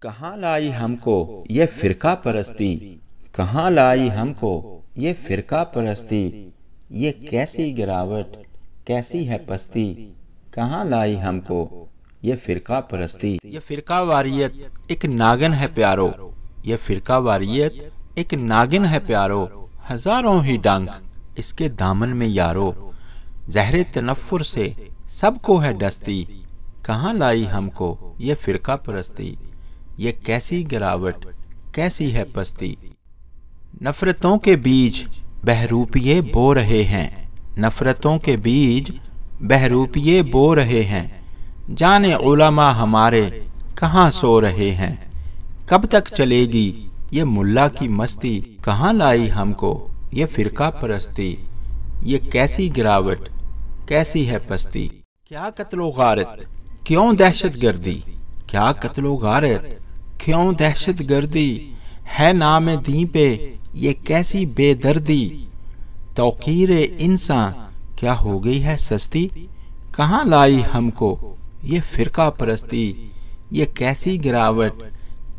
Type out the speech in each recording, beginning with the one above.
कहाँ लाई हमको ये फिरका परस्ती, कहाँ लाई हमको ये फिरका परस्ती, ये कैसी गिरावट कैसी है पस्ती, कहाँ लाई हमको ये फिरका परस्ती। ये फिरका वारियत एक नागिन है प्यारो, ये फिरका वारियत एक नागिन है प्यारो, हजारों ही डंक इसके दामन में यारो, जहरे तनफ्फुर से सबको है डस्ती, कहाँ लाई हमको ये फिरका परस्ती, ये कैसी गिरावट कैसी है पस्ती। नफरतों के बीज बहरूपिये बो रहे हैं, नफरतों के बीज बहरूपिये बो रहे हैं, जाने उलमा हमारे कहाँ सो रहे हैं, कब तक चलेगी ये मुल्ला की मस्ती, कहाँ लाई हमको ये फिरका परस्ती, ये कैसी गिरावट कैसी है पस्ती। क्या कत्लो गारत क्यों दहशत गर्दी, क्या कत्लो गारत क्यों दहशत गर्दी, है नाम दी पे ये कैसी बेदर्दी, तौकीर इंसान क्या हो गई है सस्ती, कहाँ लाई हमको ये फिरका परस्ती, ये कैसी गिरावट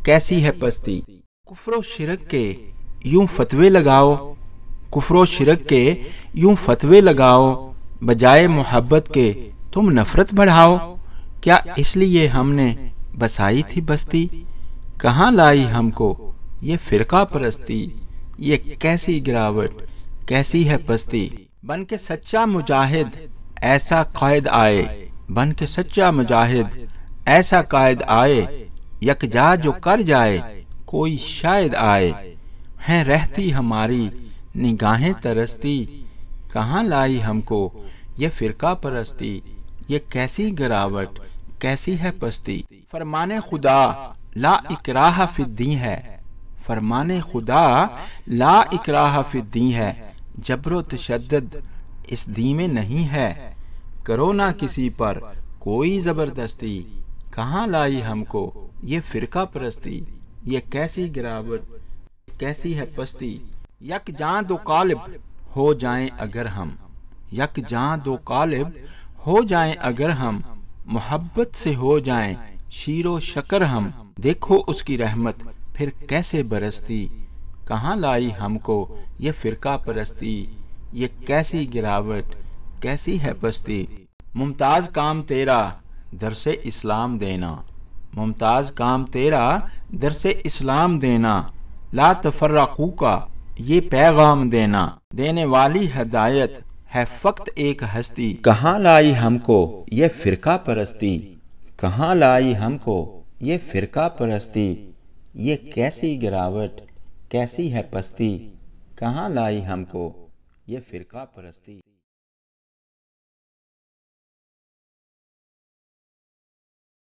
कैसी है पस्ती। कुफ्रो शिरक के यूं फतवे लगाओ, कुफ्रो शिरक के यूं फतवे लगाओ, बजाय मोहब्बत के तुम नफरत बढ़ाओ, क्या इसलिए हमने बसाई थी बस्ती, कहाँ लाई हमको ये फिरका परस्ती, ये कैसी गिरावट कैसी है पस्ती। बन के सच्चा मुजाहिद ऐसा कायद आए, बन के सच्चा मुजाहिद ऐसा कायद आए, यकजा जो कर जाए कोई शायद आए, हैं रहती हमारी निगाहें तरसती, कहाँ लाई हमको ये फिरका परस्ती, ये कैसी गिरावट कैसी है पस्ती। फरमाने खुदा ला इकराह फिद्दी है, फरमाने खुदा ला इकराह फिद्दी है, जबरो तशद्दद इस दी में नहीं है, करो ना किसी पर कोई जबरदस्ती, कहाँ लाई हमको ये फिरका परस्ती, ये कैसी गिरावट कैसी है पस्ती। यक जान दो कालिब हो जाएं अगर हम, यक जान दो कालिब हो जाएं अगर हम, मोहब्बत से हो जाएं शीरो शकर हम, देखो उसकी रहमत फिर कैसे बरसती, कहाँ लाई हमको ये फिरका परस्ती, ये कैसी गिरावट कैसी है पस्ती। मुमताज काम तेरा दर से इस्लाम देना, मुमताज काम तेरा दर से इस्लाम देना, ला तफर्रकू का ये पैगाम देना, देने वाली हदायत है फक्त एक हस्ती, कहाँ लाई हमको ये फिरका परस्ती, कहाँ लाई हमको ये फिरका परस्ती, ये कैसी गिरावट कैसी है पस्ती, कहाँ लाई हमको ये फिरका परस्ती।